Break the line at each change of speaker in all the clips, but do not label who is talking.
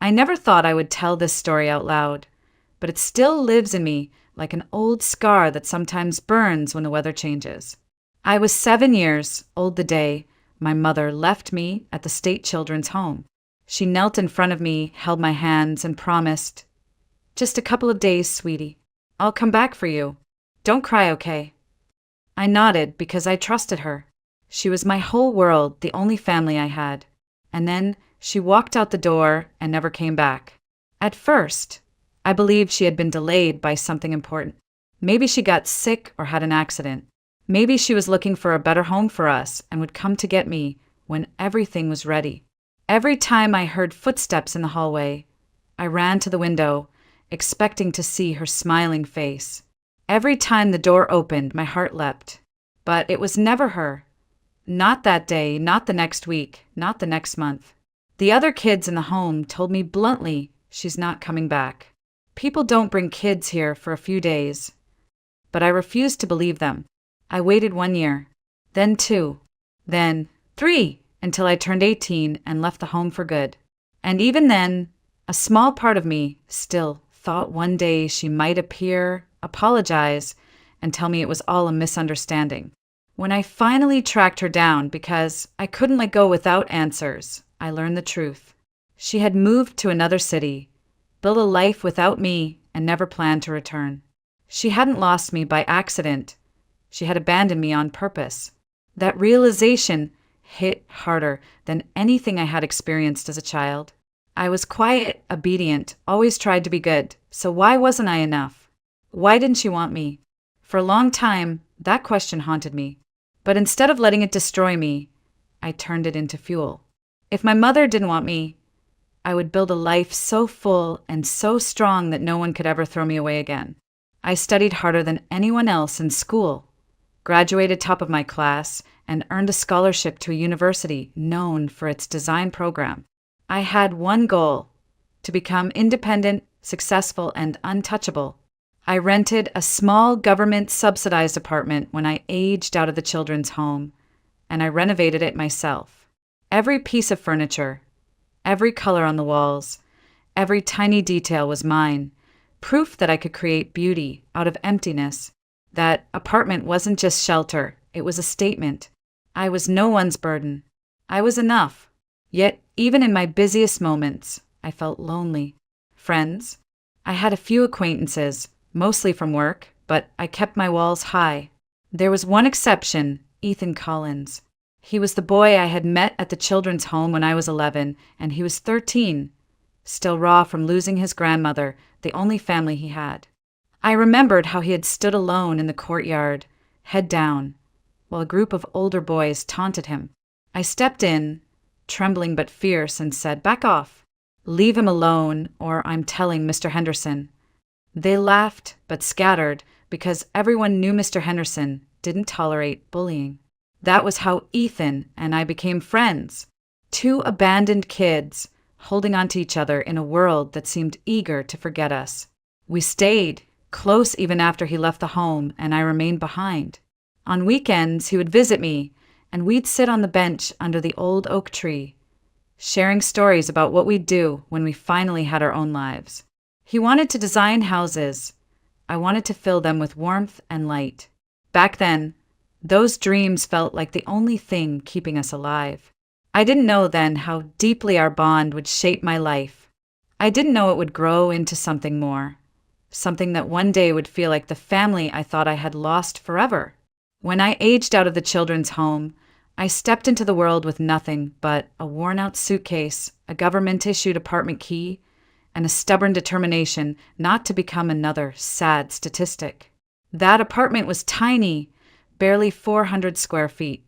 I never thought I would tell this story out loud, but it still lives in me like an old scar that sometimes burns when the weather changes. I was 7 years old the day my mother left me at the state children's home. She knelt in front of me, held my hands, and promised, "Just a couple of days, sweetie. I'll come back for you. Don't cry, okay?" I nodded because I trusted her. She was my whole world, the only family I had. And then she walked out the door and never came back. At first, I believed she had been delayed by something important. Maybe she got sick or had an accident. Maybe she was looking for a better home for us and would come to get me when everything was ready. Every time I heard footsteps in the hallway, I ran to the window, expecting to see her smiling face. Every time the door opened, my heart leapt. But it was never her. Not that day, not the next week, not the next month. The other kids in the home told me bluntly she's not coming back. People don't bring kids here for a few days. But I refused to believe them. I waited 1 year, then 2, then 3, until I turned 18 and left the home for good. And even then, a small part of me still thought one day she might appear, apologize, and tell me it was all a misunderstanding. When I finally tracked her down because I couldn't let go without answers, I learned the truth. She had moved to another city, built a life without me, and never planned to return. She hadn't lost me by accident. She had abandoned me on purpose. That realization hit harder than anything I had experienced as a child. I was quiet, obedient, always tried to be good, so why wasn't I enough? Why didn't she want me? For a long time, that question haunted me. But instead of letting it destroy me, I turned it into fuel. If my mother didn't want me, I would build a life so full and so strong that no one could ever throw me away again. I studied harder than anyone else in school, graduated top of my class, and earned a scholarship to a university known for its design program. I had one goal: to become independent, successful, and untouchable. I rented a small government-subsidized apartment when I aged out of the children's home, and I renovated it myself. Every piece of furniture, every color on the walls, every tiny detail was mine, proof that I could create beauty out of emptiness. That apartment wasn't just shelter, it was a statement. I was no one's burden. I was enough. Yet, even in my busiest moments, I felt lonely. Friends? I had a few acquaintances, mostly from work, but I kept my walls high. There was one exception, Ethan Collins. He was the boy I had met at the children's home when I was 11, and he was 13, still raw from losing his grandmother, the only family he had. I remembered how he had stood alone in the courtyard, head down, while a group of older boys taunted him. I stepped in, trembling but fierce, and said, "Back off. Leave him alone, or I'm telling Mr. Henderson." They laughed but scattered because everyone knew Mr. Henderson didn't tolerate bullying. That was how Ethan and I became friends. Two abandoned kids holding on to each other in a world that seemed eager to forget us. We stayed close even after he left the home, and I remained behind. On weekends, he would visit me, and we'd sit on the bench under the old oak tree, sharing stories about what we'd do when we finally had our own lives. He wanted to design houses. I wanted to fill them with warmth and light. Back then, those dreams felt like the only thing keeping us alive. I didn't know then how deeply our bond would shape my life. I didn't know it would grow into something more, something that one day would feel like the family I thought I had lost forever. When I aged out of the children's home, I stepped into the world with nothing but a worn-out suitcase, a government-issued apartment key, and a stubborn determination not to become another sad statistic. That apartment was tiny, barely 400 square feet,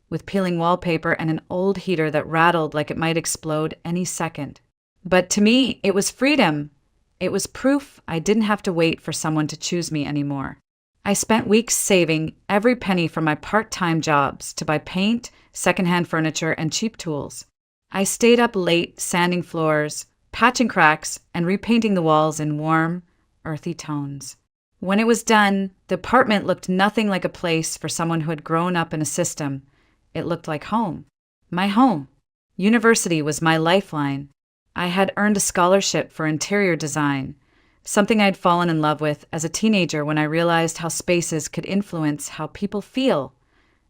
with peeling wallpaper and an old heater that rattled like it might explode any second. But to me, it was freedom. It was proof I didn't have to wait for someone to choose me anymore. I spent weeks saving every penny from my part-time jobs to buy paint, secondhand furniture, and cheap tools. I stayed up late sanding floors, patching cracks, and repainting the walls in warm, earthy tones. When it was done, the apartment looked nothing like a place for someone who had grown up in a system. It looked like home. My home. University was my lifeline. I had earned a scholarship for interior design, something I'd fallen in love with as a teenager when I realized how spaces could influence how people feel,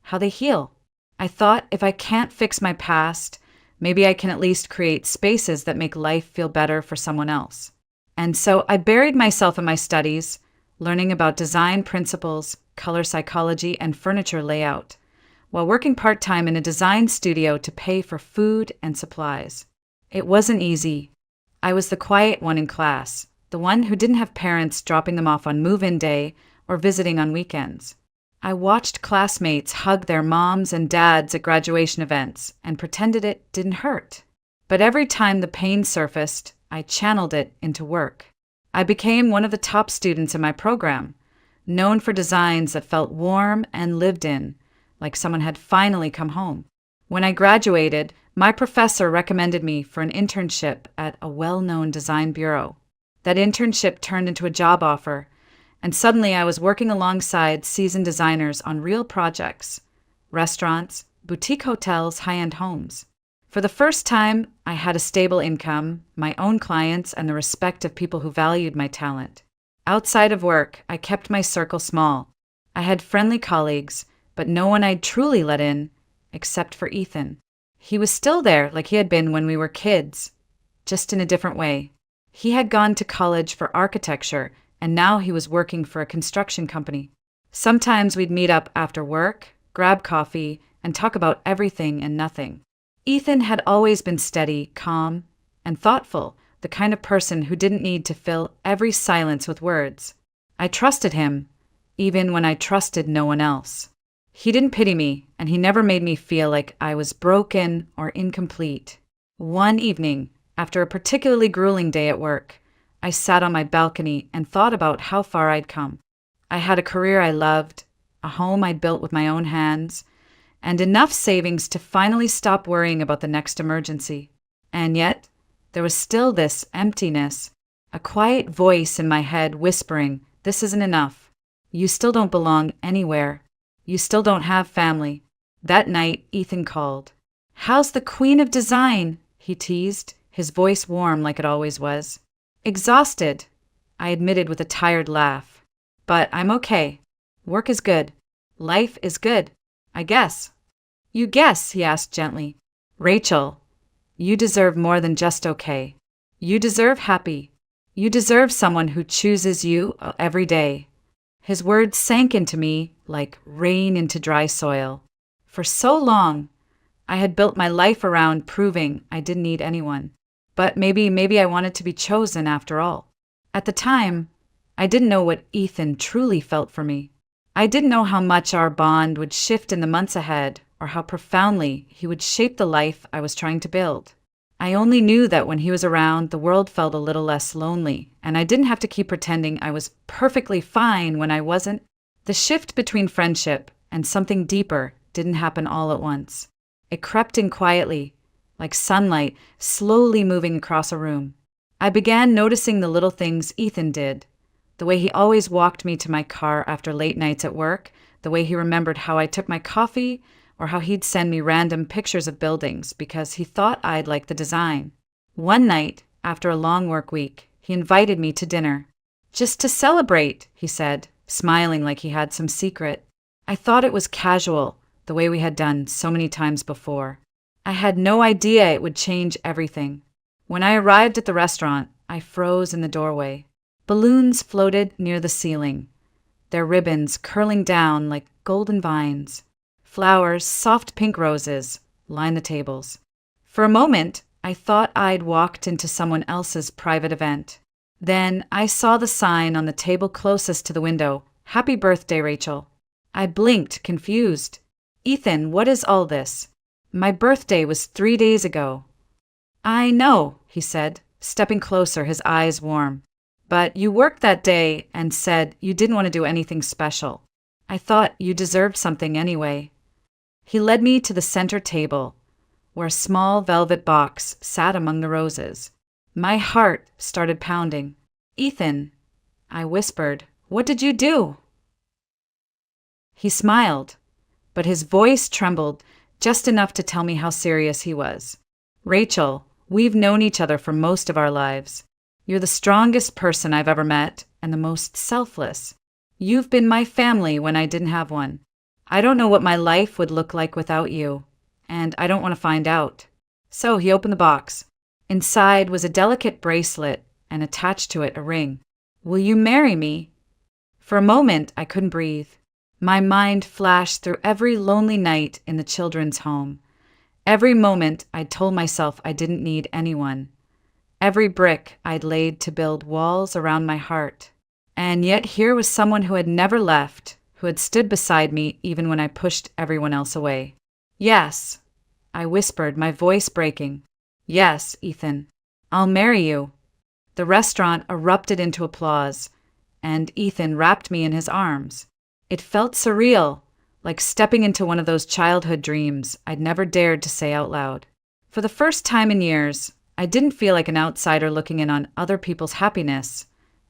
how they heal. I thought if I can't fix my past, maybe I can at least create spaces that make life feel better for someone else. And so I buried myself in my studies, learning about design principles, color psychology, and furniture layout, while working part-time in a design studio to pay for food and supplies. It wasn't easy. I was the quiet one in class, the one who didn't have parents dropping them off on move-in day or visiting on weekends. I watched classmates hug their moms and dads at graduation events and pretended it didn't hurt. But every time the pain surfaced, I channeled it into work. I became one of the top students in my program, known for designs that felt warm and lived in, like someone had finally come home. When I graduated, my professor recommended me for an internship at a well-known design bureau. That internship turned into a job offer, and suddenly I was working alongside seasoned designers on real projects: restaurants, boutique hotels, high-end homes. For the first time, I had a stable income, my own clients, and the respect of people who valued my talent. Outside of work, I kept my circle small. I had friendly colleagues, but no one I'd truly let in, except for Ethan. He was still there like he had been when we were kids, just in a different way. He had gone to college for architecture, and now he was working for a construction company. Sometimes we'd meet up after work, grab coffee, and talk about everything and nothing. Ethan had always been steady, calm, and thoughtful, the kind of person who didn't need to fill every silence with words. I trusted him, even when I trusted no one else. He didn't pity me, and he never made me feel like I was broken or incomplete. One evening, after a particularly grueling day at work, I sat on my balcony and thought about how far I'd come. I had a career I loved, a home I'd built with my own hands, and enough savings to finally stop worrying about the next emergency. And yet, there was still this emptiness, a quiet voice in my head whispering, "This isn't enough. You still don't belong anywhere. You still don't have family." That night, Ethan called. "How's the queen of design?" he teased, his voice warm like it always was. "Exhausted," I admitted with a tired laugh. "But I'm okay. Work is good. Life is good, I guess." "You guess?" he asked gently. "Rachel, you deserve more than just okay. You deserve happy. You deserve someone who chooses you every day." His words sank into me like rain into dry soil. For so long, I had built my life around proving I didn't need anyone. But maybe I wanted to be chosen after all. At the time, I didn't know what Ethan truly felt for me. I didn't know how much our bond would shift in the months ahead, or how profoundly he would shape the life I was trying to build. I only knew that when he was around, the world felt a little less lonely, and I didn't have to keep pretending I was perfectly fine when I wasn't. The shift between friendship and something deeper didn't happen all at once. It crept in quietly, like sunlight slowly moving across a room. I began noticing the little things Ethan did, the way he always walked me to my car after late nights at work, the way he remembered how I took my coffee, or how he'd send me random pictures of buildings because he thought I'd like the design. One night, after a long work week, he invited me to dinner. "Just to celebrate," he said, smiling like he had some secret. I thought it was casual, the way we had done so many times before. I had no idea it would change everything. When I arrived at the restaurant, I froze in the doorway. Balloons floated near the ceiling, their ribbons curling down like golden vines. Flowers, soft pink roses, lined the tables. For a moment, I thought I'd walked into someone else's private event. Then I saw the sign on the table closest to the window, "Happy birthday, Rachel." I blinked, confused. "Ethan, what is all this? My birthday was 3 days ago." "I know," he said, stepping closer, his eyes warm. "But you worked that day and said you didn't want to do anything special. I thought you deserved something anyway." He led me to the center table, where a small velvet box sat among the roses. My heart started pounding. "Ethan," I whispered, "what did you do?" He smiled, but his voice trembled just enough to tell me how serious he was. "Rachel, We've known each other for most of our lives. You're the strongest person I've ever met and the most selfless. You've been my family when I didn't have one. I don't know what my life would look like without you, and I don't want to find out." So he opened the box. Inside was a delicate bracelet and attached to it a ring. "Will you marry me?" For a moment, I couldn't breathe. My mind flashed through every lonely night in the children's home. Every moment I'd told myself I didn't need anyone. Every brick I'd laid to build walls around my heart. And yet here was someone who had never left, who had stood beside me even when I pushed everyone else away. "Yes," I whispered, my voice breaking. "Yes, Ethan, I'll marry you." The restaurant erupted into applause, and Ethan wrapped me in his arms. It felt surreal, like stepping into one of those childhood dreams I'd never dared to say out loud. For the first time in years, I didn't feel like an outsider looking in on other people's happiness.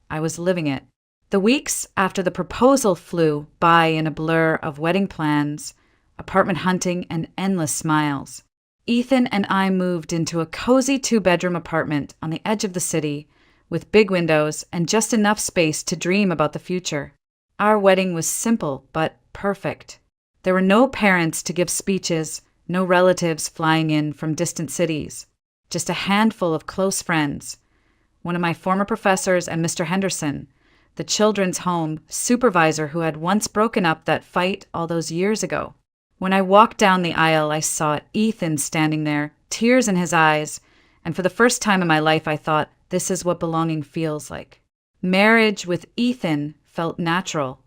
I was living it. The weeks after the proposal flew by in a blur of wedding plans, apartment hunting, and endless smiles. Ethan and I moved into a cozy 2-bedroom apartment on the edge of the city, with big windows and just enough space to dream about the future. Our wedding was simple but perfect. There were no parents to give speeches, no relatives flying in from distant cities, just a handful of close friends. One of my former professors and Mr. Henderson, the children's home supervisor who had once broken up that fight all those years ago. When I walked down the aisle, I saw Ethan standing there, tears in his eyes, and for the first time in my life I thought, this is what belonging feels like. Marriage with Ethan felt natural,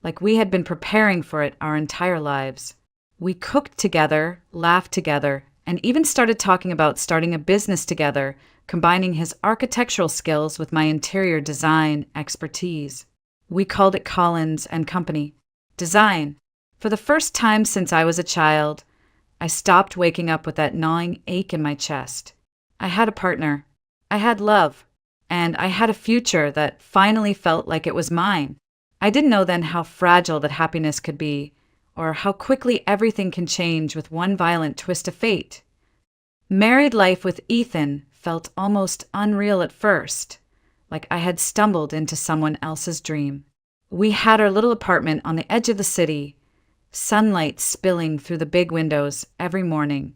like we had been preparing for it our entire lives. We cooked together, laughed together, and even started talking about starting a business together, combining his architectural skills with my interior design expertise. We called it Collins and Company. Design. For the first time since I was a child, I stopped waking up with that gnawing ache in my chest. I had a partner. I had love. And I had a future that finally felt like it was mine. I didn't know then how fragile that happiness could be, or how quickly everything can change with one violent twist of fate. Married life with Ethan felt almost unreal at first, like I had stumbled into someone else's dream. We had our little apartment on the edge of the city, sunlight spilling through the big windows every morning,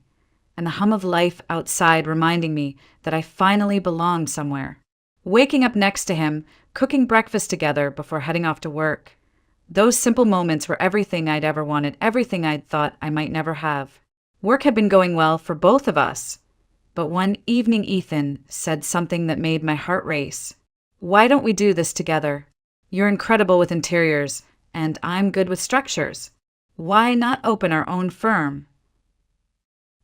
and the hum of life outside reminding me that I finally belonged somewhere. Waking up next to him, cooking breakfast together before heading off to work. Those simple moments were everything I'd ever wanted, everything I'd thought I might never have. Work had been going well for both of us, but one evening Ethan said something that made my heart race. "Why don't we do this together? You're incredible with interiors, and I'm good with structures. Why not open our own firm?"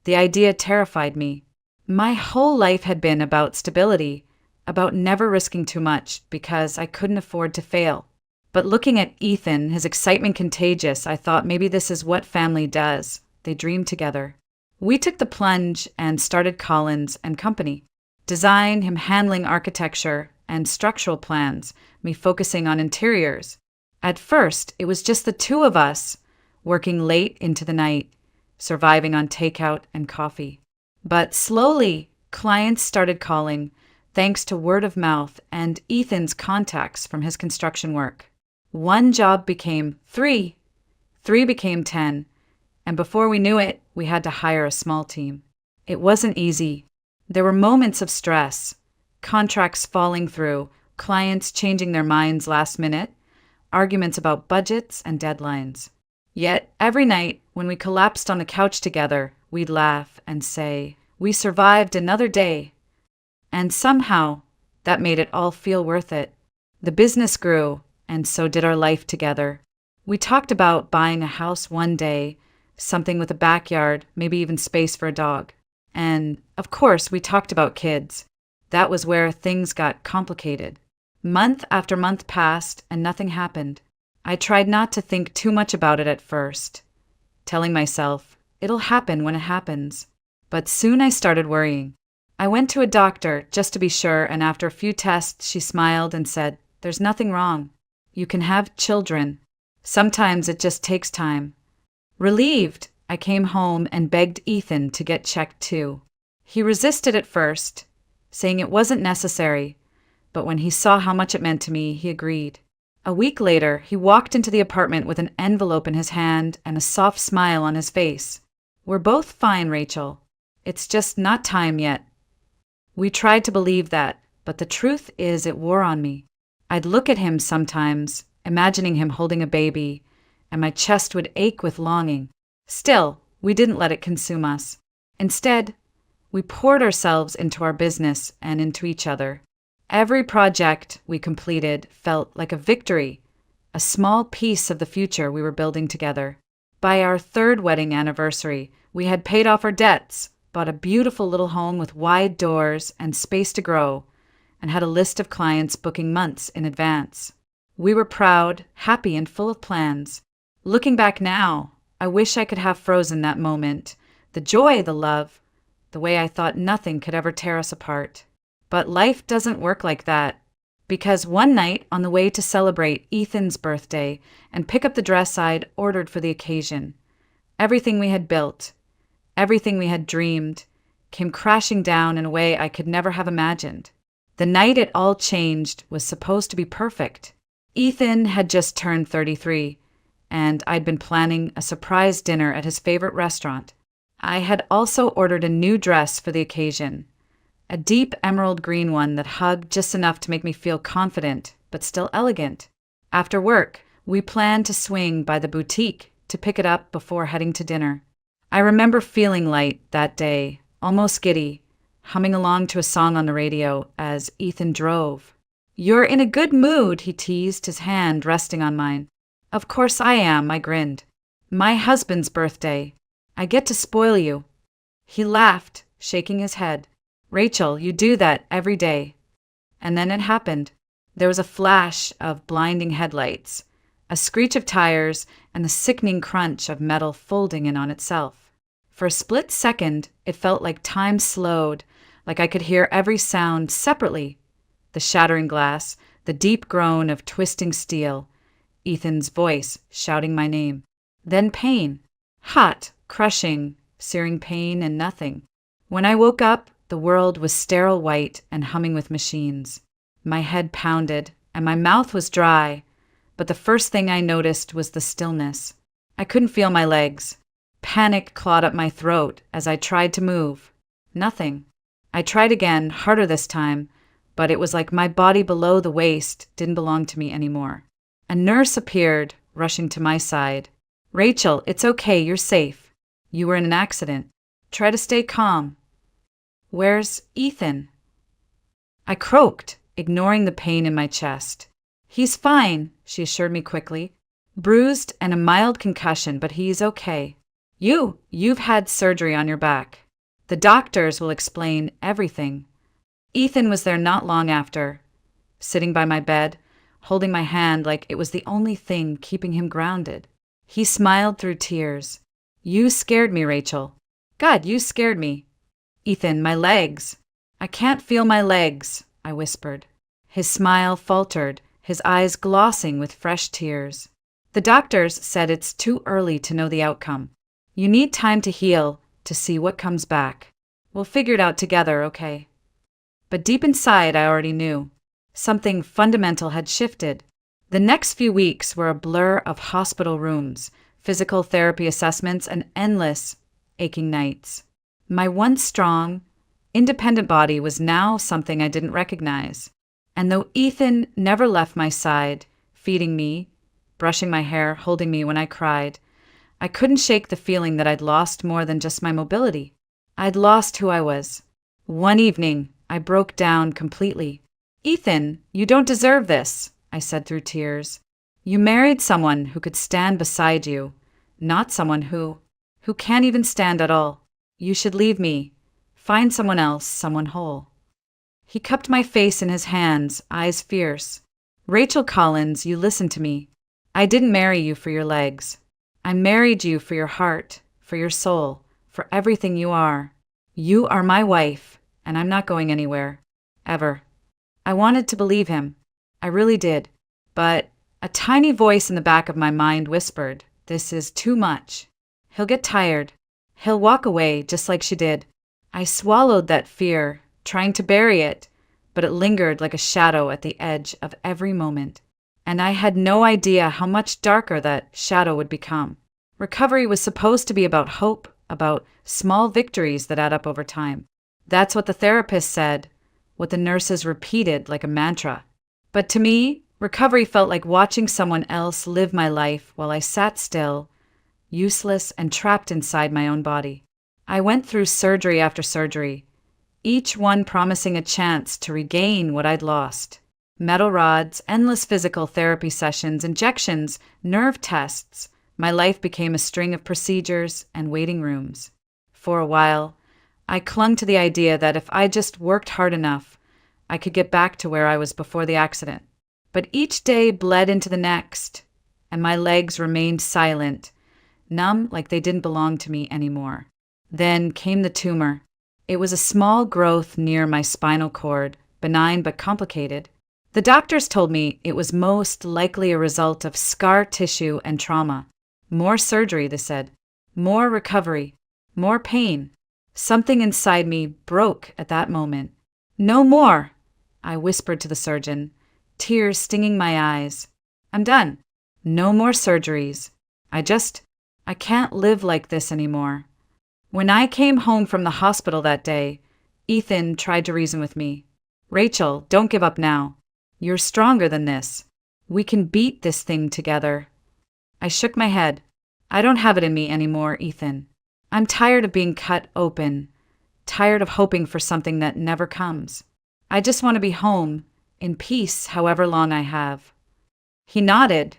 The idea terrified me. My whole life had been about stability, about never risking too much because I couldn't afford to fail. But looking at Ethan, his excitement contagious, I thought maybe this is what family does. They dream together. We took the plunge and started Collins and Company. Design, him handling architecture and structural plans, me focusing on interiors. At first, it was just the two of us, working late into the night, surviving on takeout and coffee. But slowly, clients started calling, thanks to word of mouth and Ethan's contacts from his construction work. One job became 3, 3 became 10, and before we knew it, we had to hire a small team. It wasn't easy. There were moments of stress, contracts falling through, clients changing their minds last minute, arguments about budgets and deadlines. Yet every night, when we collapsed on the couch together, we'd laugh and say, "We survived another day." And somehow, that made it all feel worth it. The business grew, and so did our life together. We talked about buying a house one day, something with a backyard, maybe even space for a dog. And, of course, we talked about kids. That was where things got complicated. Month after month passed, and nothing happened. I tried not to think too much about it at first, telling myself, it'll happen when it happens. But soon I started worrying. I went to a doctor just to be sure, and after a few tests, she smiled and said, "There's nothing wrong. You can have children. Sometimes it just takes time." Relieved, I came home and begged Ethan to get checked too. He resisted at first, saying it wasn't necessary, but when he saw how much it meant to me, he agreed. A week later, he walked into the apartment with an envelope in his hand and a soft smile on his face. "We're both fine, Rachel. It's just not time yet." We tried to believe that, but the truth is it wore on me. I'd look at him sometimes, imagining him holding a baby, and my chest would ache with longing. Still, we didn't let it consume us. Instead, we poured ourselves into our business and into each other. Every project we completed felt like a victory, a small piece of the future we were building together. By our third wedding anniversary, we had paid off our debts, bought a beautiful little home with wide doors and space to grow, and had a list of clients booking months in advance. We were proud, happy, and full of plans. Looking back now, I wish I could have frozen that moment, the joy, the love, the way I thought nothing could ever tear us apart. But life doesn't work like that, because one night on the way to celebrate Ethan's birthday and pick up the dress I'd ordered for the occasion, everything we had built, everything we had dreamed, came crashing down in a way I could never have imagined. The night it all changed was supposed to be perfect. Ethan had just turned 33, and I'd been planning a surprise dinner at his favorite restaurant. I had also ordered a new dress for the occasion, a deep emerald green one that hugged just enough to make me feel confident, but still elegant. After work, we planned to swing by the boutique to pick it up before heading to dinner. I remember feeling light that day, almost giddy, humming along to a song on the radio as Ethan drove. "You're in a good mood," he teased, his hand resting on mine. "Of course I am," I grinned. "My husband's birthday. I get to spoil you." He laughed, shaking his head. "Rachel, you do that every day." And then it happened. There was a flash of blinding headlights, a screech of tires, and the sickening crunch of metal folding in on itself. For a split second, it felt like time slowed, like I could hear every sound separately. The shattering glass, the deep groan of twisting steel, Ethan's voice shouting my name. Then pain. Hot, crushing, searing pain and nothing. When I woke up, the world was sterile white and humming with machines. My head pounded, and my mouth was dry, but the first thing I noticed was the stillness. I couldn't feel my legs. Panic clawed up my throat as I tried to move. Nothing. I tried again, harder this time, but it was like my body below the waist didn't belong to me anymore. A nurse appeared, rushing to my side. "Rachel, it's okay, you're safe. You were in an accident. Try to stay calm." "Where's Ethan?" I croaked, ignoring the pain in my chest. "He's fine," she assured me quickly. "Bruised and a mild concussion, but he's okay. You've had surgery on your back. The doctors will explain everything." Ethan was there not long after, sitting by my bed, holding my hand like it was the only thing keeping him grounded. He smiled through tears. "You scared me, Rachel. God, you scared me." "Ethan, my legs." "I can't feel my legs," I whispered. His smile faltered, his eyes glossing with fresh tears. "The doctors said it's too early to know the outcome. You need time to heal, to see what comes back. We'll figure it out together, okay?" But deep inside, I already knew. Something fundamental had shifted. The next few weeks were a blur of hospital rooms, physical therapy assessments, and endless, aching nights. My once strong, independent body was now something I didn't recognize. And though Ethan never left my side, feeding me, brushing my hair, holding me when I cried, I couldn't shake the feeling that I'd lost more than just my mobility. I'd lost who I was. One evening, I broke down completely. "Ethan, you don't deserve this," I said through tears. "You married someone who could stand beside you, not someone who can't even stand at all. You should leave me. Find someone else, someone whole." He cupped my face in his hands, eyes fierce. "Rachel Collins, you listen to me. I didn't marry you for your legs. I married you for your heart, for your soul, for everything you are. You are my wife, and I'm not going anywhere. Ever." I wanted to believe him. I really did. But a tiny voice in the back of my mind whispered, "This is too much. He'll get tired. He'll walk away just like she did. I swallowed that fear, trying to bury it, but it lingered like a shadow at the edge of every moment. And I had no idea how much darker that shadow would become. Recovery was supposed to be about hope, about small victories that add up over time. That's what the therapist said, what the nurses repeated like a mantra. But to me, recovery felt like watching someone else live my life while I sat still, useless and trapped inside my own body. I went through surgery after surgery, each one promising a chance to regain what I'd lost. Metal rods, endless physical therapy sessions, injections, nerve tests. My life became a string of procedures and waiting rooms. For a while, I clung to the idea that if I just worked hard enough, I could get back to where I was before the accident. But each day bled into the next, and my legs remained silent, numb like they didn't belong to me anymore. Then came the tumor. It was a small growth near my spinal cord, benign but complicated. The doctors told me it was most likely a result of scar tissue and trauma. More surgery, they said. More recovery. More pain. Something inside me broke at that moment. No more, I whispered to the surgeon, tears stinging my eyes. I'm done. No more surgeries. I can't live like this anymore. When I came home from the hospital that day, Ethan tried to reason with me. Rachel, don't give up now. You're stronger than this. We can beat this thing together. I shook my head. I don't have it in me anymore, Ethan. I'm tired of being cut open, tired of hoping for something that never comes. I just want to be home, in peace, however long I have. He nodded,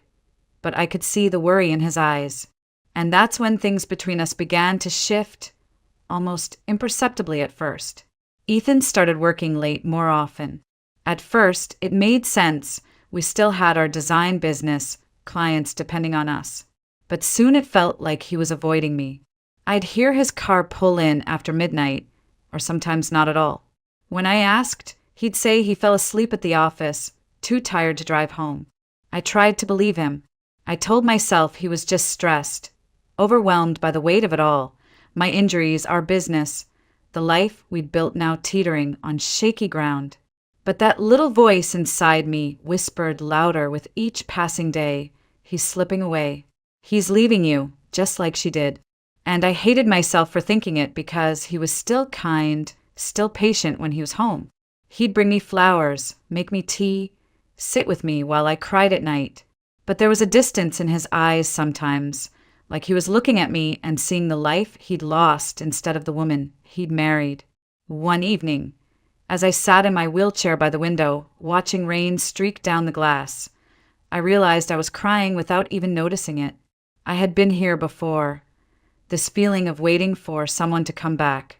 but I could see the worry in his eyes. And that's when things between us began to shift, almost imperceptibly at first. Ethan started working late more often. At first, it made sense. We still had our design business, clients depending on us. But soon it felt like he was avoiding me. I'd hear his car pull in after midnight, or sometimes not at all. When I asked, he'd say he fell asleep at the office, too tired to drive home. I tried to believe him. I told myself he was just stressed, overwhelmed by the weight of it all, my injuries, our business, the life we'd built now teetering on shaky ground. But that little voice inside me whispered louder with each passing day, he's slipping away. He's leaving you, just like she did. And I hated myself for thinking it because he was still kind, still patient when he was home. He'd bring me flowers, make me tea, sit with me while I cried at night. But there was a distance in his eyes sometimes, like he was looking at me and seeing the life he'd lost instead of the woman he'd married. One evening, as I sat in my wheelchair by the window, watching rain streak down the glass, I realized I was crying without even noticing it. I had been here before, this feeling of waiting for someone to come back,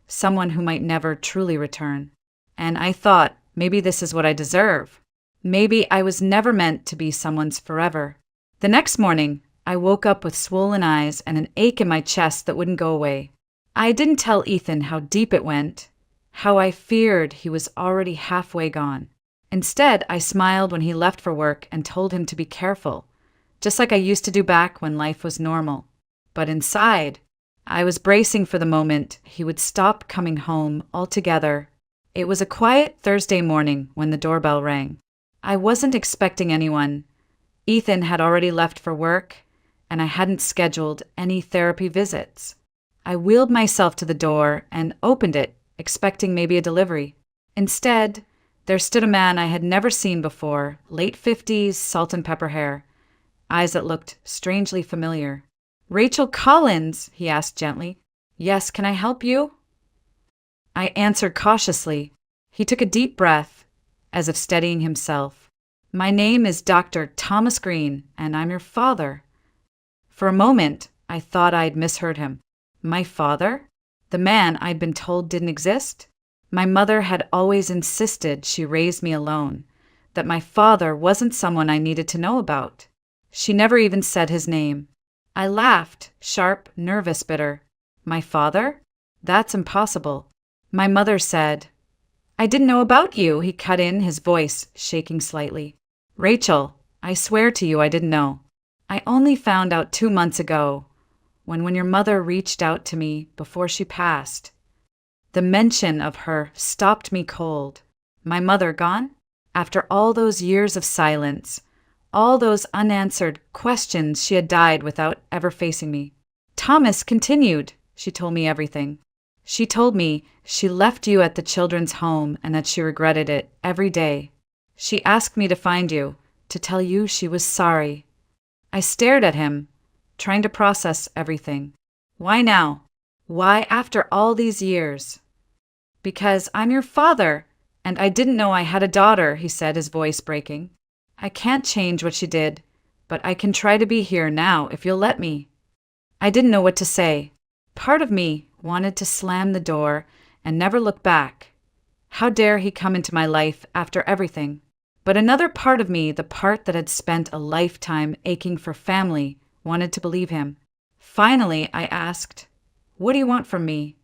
someone who might never truly return. And I thought, maybe this is what I deserve. Maybe I was never meant to be someone's forever. The next morning, I woke up with swollen eyes and an ache in my chest that wouldn't go away. I didn't tell Ethan how deep it went, how I feared he was already halfway gone. Instead, I smiled when he left for work and told him to be careful, just like I used to do back when life was normal. But inside, I was bracing for the moment he would stop coming home altogether. It was a quiet Thursday morning when the doorbell rang. I wasn't expecting anyone. Ethan had already left for work, and I hadn't scheduled any therapy visits. I wheeled myself to the door and opened it, expecting maybe a delivery. Instead, there stood a man I had never seen before, late 50s, salt and pepper hair, eyes that looked strangely familiar. "Rachel Collins," he asked gently. "Yes, can I help you?" I answered cautiously. He took a deep breath, as if steadying himself. "My name is Dr. Thomas Green, and I'm your father." For a moment, I thought I'd misheard him. My father? The man I'd been told didn't exist? My mother had always insisted she raised me alone, that my father wasn't someone I needed to know about. She never even said his name. I laughed, sharp, nervous, bitter. My father? That's impossible. My mother said, "I didn't know about you," he cut in, his voice shaking slightly. "Rachel, I swear to you I didn't know. I only found out 2 months ago, when your mother reached out to me before she passed." The mention of her stopped me cold. My mother gone? After all those years of silence, all those unanswered questions, she had died without ever facing me. Thomas continued. She told me everything. She told me she left you at the children's home and that she regretted it every day. She asked me to find you, to tell you she was sorry. I stared at him, trying to process everything. Why now? Why after all these years? Because I'm your father, and I didn't know I had a daughter, he said, his voice breaking. I can't change what she did, but I can try to be here now if you'll let me. I didn't know what to say. Part of me wanted to slam the door and never look back. How dare he come into my life after everything? But another part of me, the part that had spent a lifetime aching for family, wanted to believe him. Finally, I asked, "What do you want from me?"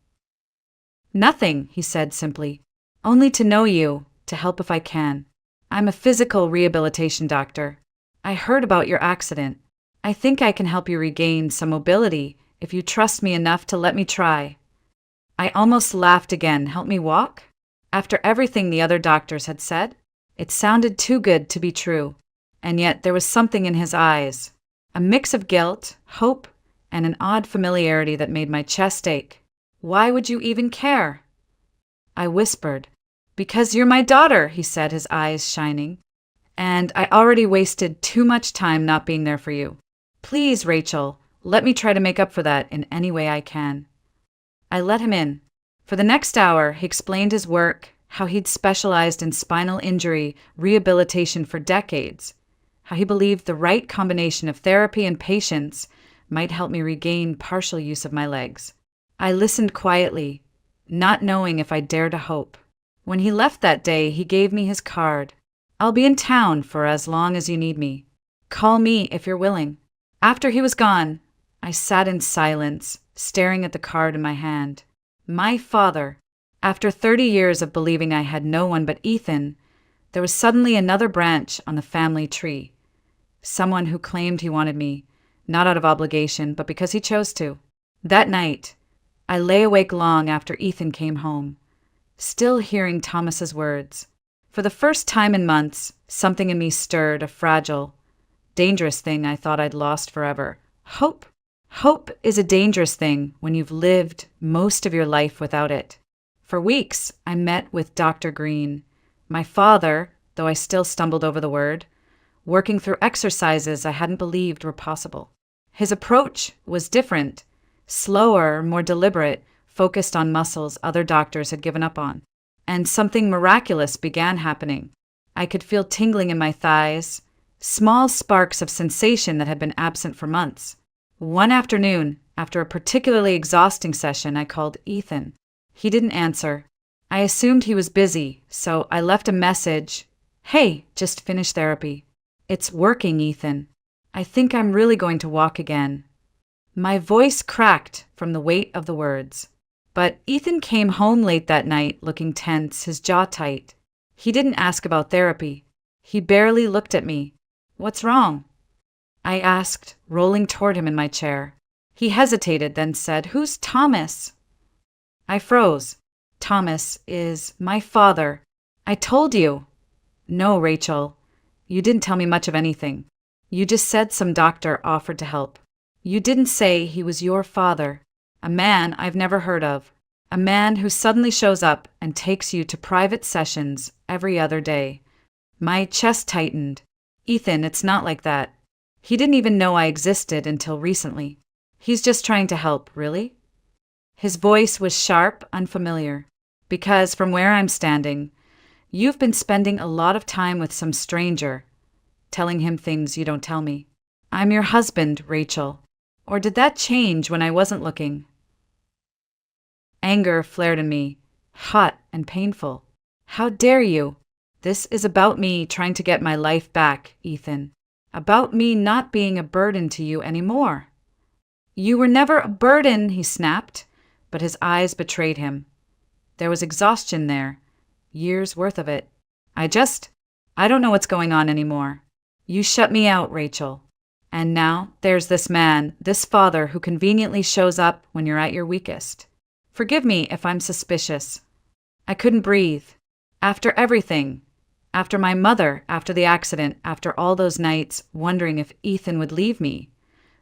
"Nothing," he said simply. "Only to know you, to help if I can. I'm a physical rehabilitation doctor. I heard about your accident. I think I can help you regain some mobility if you trust me enough to let me try." I almost laughed again. Help me walk? After everything the other doctors had said? It sounded too good to be true. And yet there was something in his eyes, a mix of guilt, hope, and an odd familiarity that made my chest ache. "Why would you even care?" I whispered. "Because you're my daughter," he said, his eyes shining. "And I already wasted too much time not being there for you. Please, Rachel, let me try to make up for that in any way I can." I let him in. For the next hour, he explained his work, how he'd specialized in spinal injury rehabilitation for decades, how he believed the right combination of therapy and patience might help me regain partial use of my legs. I listened quietly, not knowing if I dared to hope. When he left that day, he gave me his card. "I'll be in town for as long as you need me. Call me if you're willing." After he was gone, I sat in silence, staring at the card in my hand. My father. After 30 years of believing I had no one but Ethan, there was suddenly another branch on the family tree. Someone who claimed he wanted me, not out of obligation, but because he chose to. That night, I lay awake long after Ethan came home, still hearing Thomas's words. For the first time in months, something in me stirred, a fragile, dangerous thing I thought I'd lost forever. Hope. Hope is a dangerous thing when you've lived most of your life without it. For weeks, I met with Dr. Green, my father, though I still stumbled over the word, working through exercises I hadn't believed were possible. His approach was different, slower, more deliberate, focused on muscles other doctors had given up on. And something miraculous began happening. I could feel tingling in my thighs, small sparks of sensation that had been absent for months. One afternoon, after a particularly exhausting session, I called Ethan. He didn't answer. I assumed he was busy, so I left a message. "Hey, just finished therapy. It's working, Ethan. I think I'm really going to walk again." My voice cracked from the weight of the words. But Ethan came home late that night, looking tense, his jaw tight. He didn't ask about therapy. He barely looked at me. "What's wrong?" I asked, rolling toward him in my chair. He hesitated, then said, "Who's Thomas?" I froze. "Thomas is my father. I told you." "No, Rachel. You didn't tell me much of anything. You just said some doctor offered to help. You didn't say he was your father. A man I've never heard of. A man who suddenly shows up and takes you to private sessions every other day." My chest tightened. "Ethan, it's not like that. He didn't even know I existed until recently. He's just trying to help, really?" His voice was sharp, unfamiliar. "Because from where I'm standing, you've been spending a lot of time with some stranger, telling him things you don't tell me. I'm your husband, Rachel. Or did that change when I wasn't looking?" Anger flared in me, hot and painful. "How dare you? This is about me trying to get my life back, Ethan. About me not being a burden to you anymore." "You were never a burden," he snapped, but his eyes betrayed him. There was exhaustion there, years worth of it. I don't know what's going on anymore. You shut me out, Rachel. And now there's this man, this father who conveniently shows up when you're at your weakest. Forgive me if I'm suspicious. I couldn't breathe. After everything, after my mother, after the accident, after all those nights wondering if Ethan would leave me,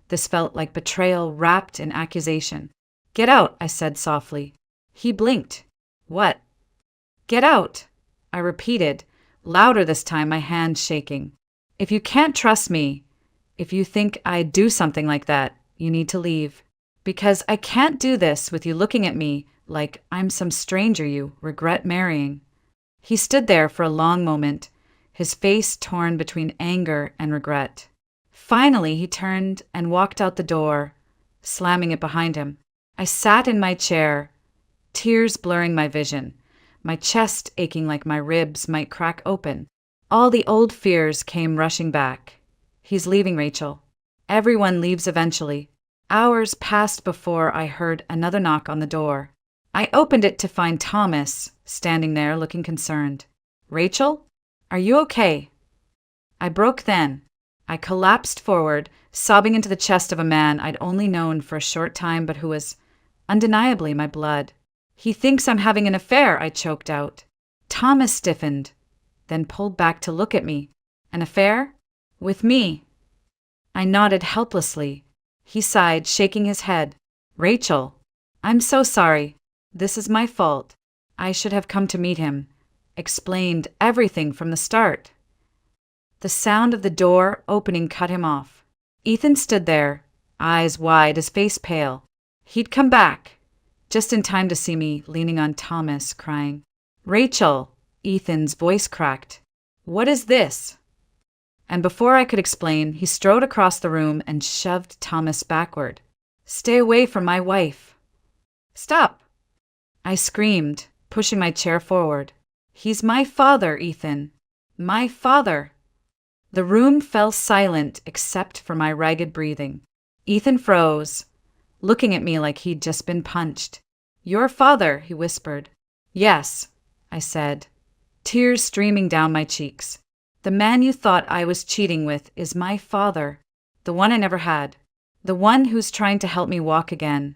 this felt like betrayal wrapped in accusation. Get out, I said softly. He blinked. What? Get out, I repeated, louder this time, my hand shaking. If you can't trust me, if you think I'd do something like that, you need to leave. Because I can't do this with you looking at me like I'm some stranger you regret marrying. He stood there for a long moment, his face torn between anger and regret. Finally, he turned and walked out the door, slamming it behind him. I sat in my chair, tears blurring my vision, my chest aching like my ribs might crack open. All the old fears came rushing back. He's leaving, Rachel. Everyone leaves eventually. Hours passed before I heard another knock on the door. I opened it to find Thomas standing there looking concerned. Rachel? Are you okay? I broke then. I collapsed forward, sobbing into the chest of a man I'd only known for a short time but who was undeniably my blood. He thinks I'm having an affair, I choked out. Thomas stiffened, then pulled back to look at me. An affair? With me? I nodded helplessly. He sighed, shaking his head. Rachel, I'm so sorry. This is my fault. I should have come to meet him. Explained everything from the start. The sound of the door opening cut him off. Ethan stood there, eyes wide, his face pale. He'd come back, just in time to see me leaning on Thomas, crying. Rachel, Ethan's voice cracked. What is this? And before I could explain, he strode across the room and shoved Thomas backward. Stay away from my wife. Stop! I screamed, pushing my chair forward. He's my father, Ethan. My father. The room fell silent except for my ragged breathing. Ethan froze, looking at me like he'd just been punched. Your father, he whispered. Yes, I said, tears streaming down my cheeks. The man you thought I was cheating with is my father, the one I never had, the one who's trying to help me walk again.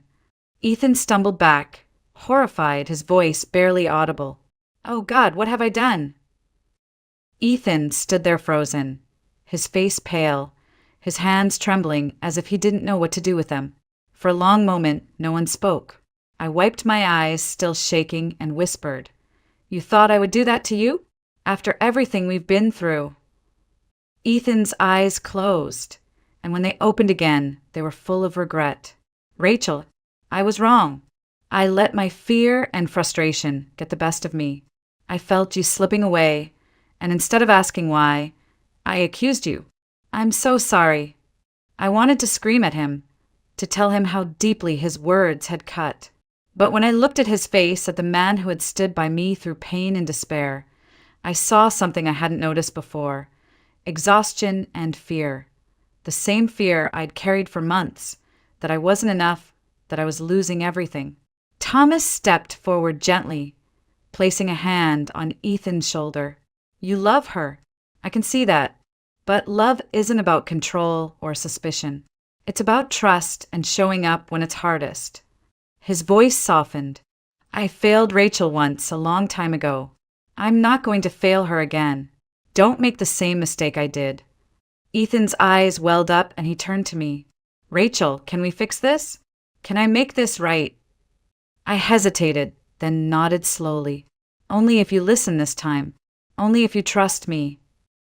Ethan stumbled back, horrified, his voice barely audible. Oh God, what have I done? Ethan stood there frozen, his face pale, his hands trembling as if he didn't know what to do with them. For a long moment, no one spoke. I wiped my eyes, still shaking, and whispered, You thought I would do that to you? After everything we've been through. Ethan's eyes closed, and when they opened again, they were full of regret. Rachel, I was wrong. I let my fear and frustration get the best of me. I felt you slipping away, and instead of asking why, I accused you. I'm so sorry. I wanted to scream at him, to tell him how deeply his words had cut. But when I looked at his face, at the man who had stood by me through pain and despair, I saw something I hadn't noticed before. Exhaustion and fear. The same fear I'd carried for months, that I wasn't enough, that I was losing everything. Thomas stepped forward gently, placing a hand on Ethan's shoulder. You love her. I can see that. But love isn't about control or suspicion. It's about trust and showing up when it's hardest. His voice softened. I failed Rachel once, a long time ago. I'm not going to fail her again. Don't make the same mistake I did. Ethan's eyes welled up and he turned to me. Rachel, can we fix this? Can I make this right? I hesitated, then nodded slowly. Only if you listen this time. Only if you trust me.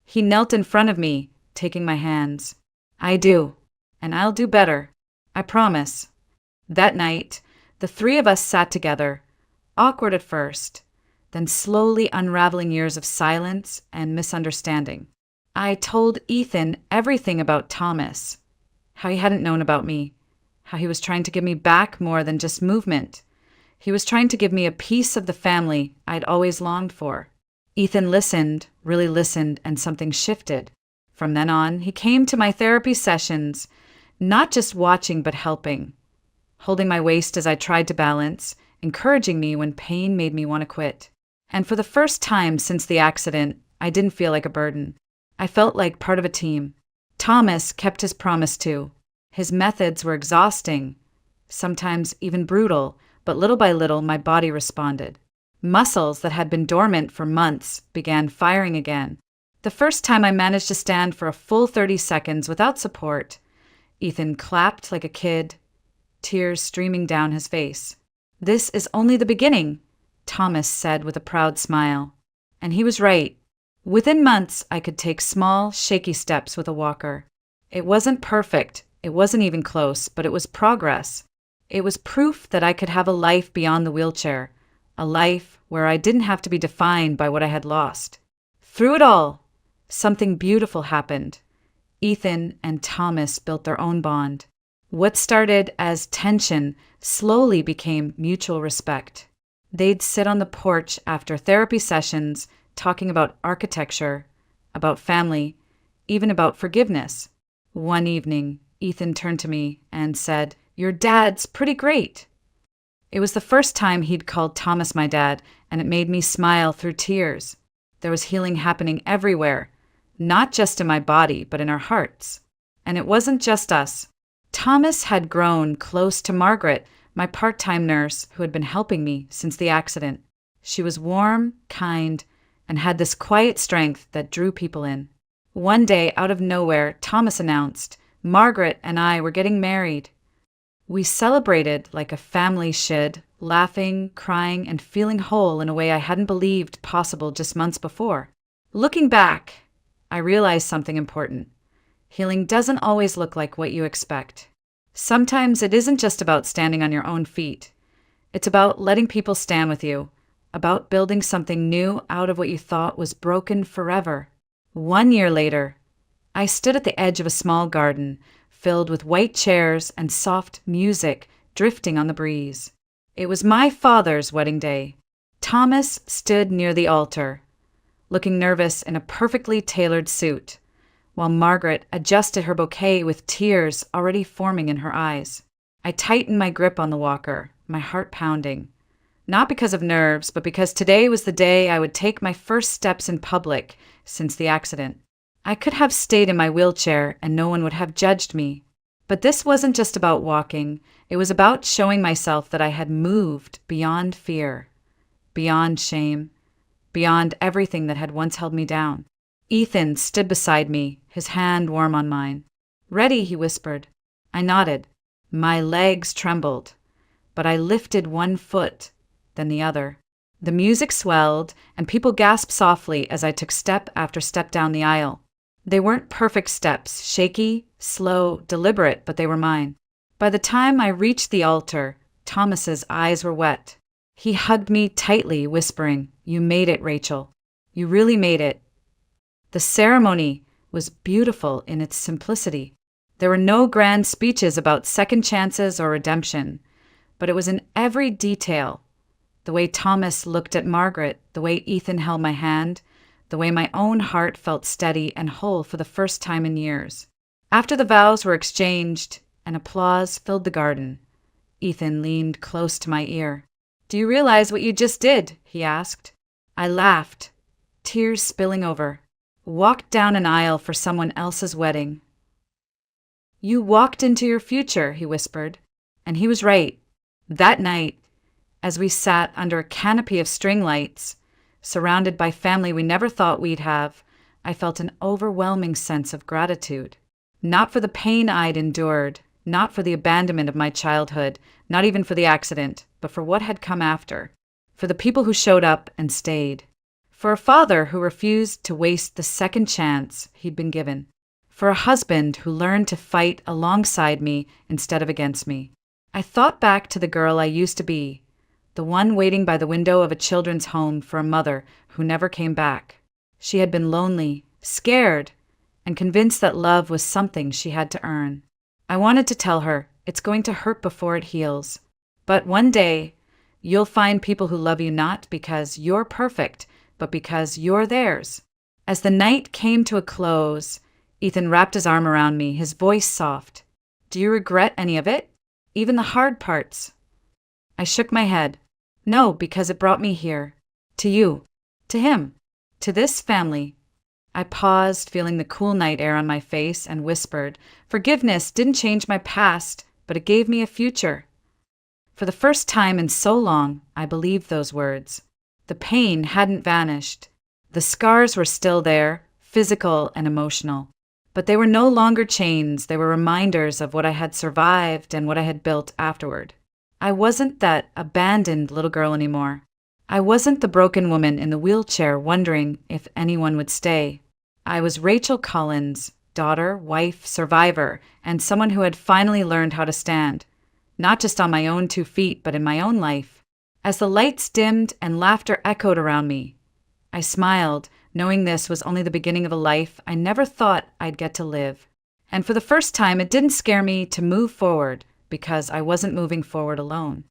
He knelt in front of me, taking my hands. I do, and I'll do better. I promise. That night, the three of us sat together, awkward at first, then slowly unraveling years of silence and misunderstanding. I told Ethan everything about Thomas, how he hadn't known about me, how he was trying to give me back more than just movement. He was trying to give me a piece of the family I'd always longed for. Ethan listened, really listened, and something shifted. From then on, he came to my therapy sessions, not just watching but helping, holding my waist as I tried to balance, encouraging me when pain made me want to quit. And for the first time since the accident, I didn't feel like a burden. I felt like part of a team. Thomas kept his promise too. His methods were exhausting, sometimes even brutal, but little by little my body responded. Muscles that had been dormant for months began firing again. The first time I managed to stand for a full 30 seconds without support, Ethan clapped like a kid, tears streaming down his face. "This is only the beginning," Thomas said with a proud smile. And he was right. Within months, I could take small, shaky steps with a walker. It wasn't perfect, it wasn't even close, but it was progress. It was proof that I could have a life beyond the wheelchair, a life where I didn't have to be defined by what I had lost. Through it all, something beautiful happened. Ethan and Thomas built their own bond. What started as tension slowly became mutual respect. They'd sit on the porch after therapy sessions, talking about architecture, about family, even about forgiveness. One evening, Ethan turned to me and said, "Your dad's pretty great." It was the first time he'd called Thomas my dad, and it made me smile through tears. There was healing happening everywhere, not just in my body, but in our hearts. And it wasn't just us. Thomas had grown close to Margaret, my part-time nurse who had been helping me since the accident. She was warm, kind, and had this quiet strength that drew people in. One day, out of nowhere, Thomas announced, "Margaret and I were getting married." We celebrated like a family should, laughing, crying, and feeling whole in a way I hadn't believed possible just months before. Looking back, I realized something important. Healing doesn't always look like what you expect. Sometimes it isn't just about standing on your own feet. It's about letting people stand with you, about building something new out of what you thought was broken forever. 1 year later, I stood at the edge of a small garden, filled with white chairs and soft music drifting on the breeze. It was my father's wedding day. Thomas stood near the altar, looking nervous in a perfectly tailored suit, while Margaret adjusted her bouquet with tears already forming in her eyes. I tightened my grip on the walker, my heart pounding. Not because of nerves, but because today was the day I would take my first steps in public since the accident. I could have stayed in my wheelchair and no one would have judged me. But this wasn't just about walking. It was about showing myself that I had moved beyond fear, beyond shame, beyond everything that had once held me down. Ethan stood beside me, his hand warm on mine. "Ready," he whispered. I nodded. My legs trembled, but I lifted one foot, then the other. The music swelled, and people gasped softly as I took step after step down the aisle. They weren't perfect steps, shaky, slow, deliberate, but they were mine. By the time I reached the altar, Thomas's eyes were wet. He hugged me tightly, whispering, "You made it, Rachel. You really made it." The ceremony was beautiful in its simplicity. There were no grand speeches about second chances or redemption, but it was in every detail. The way Thomas looked at Margaret, the way Ethan held my hand, the way my own heart felt steady and whole for the first time in years. After the vows were exchanged and applause filled the garden, Ethan leaned close to my ear. "Do you realize what you just did?" he asked. I laughed, tears spilling over. Walked down an aisle for someone else's wedding. "You walked into your future," he whispered. And he was right. That night, as we sat under a canopy of string lights, surrounded by family we never thought we'd have, I felt an overwhelming sense of gratitude. Not for the pain I'd endured, not for the abandonment of my childhood, not even for the accident, but for what had come after. For the people who showed up and stayed. For a father who refused to waste the second chance he'd been given. For a husband who learned to fight alongside me instead of against me. I thought back to the girl I used to be, the one waiting by the window of a children's home for a mother who never came back. She had been lonely, scared, and convinced that love was something she had to earn. I wanted to tell her, it's going to hurt before it heals. But one day, you'll find people who love you not because you're perfect, but because you're theirs. As the night came to a close, Ethan wrapped his arm around me, his voice soft. "Do you regret any of it? Even the hard parts?" I shook my head. "No, because it brought me here. To you. To him. To this family." I paused, feeling the cool night air on my face, and whispered, "Forgiveness didn't change my past, but it gave me a future." For the first time in so long, I believed those words. The pain hadn't vanished. The scars were still there, physical and emotional. But they were no longer chains, they were reminders of what I had survived and what I had built afterward. I wasn't that abandoned little girl anymore. I wasn't the broken woman in the wheelchair wondering if anyone would stay. I was Rachel Collins, daughter, wife, survivor, and someone who had finally learned how to stand, not just on my own 2 feet, but in my own life. As the lights dimmed and laughter echoed around me, I smiled, knowing this was only the beginning of a life I never thought I'd get to live. And for the first time, it didn't scare me to move forward because I wasn't moving forward alone.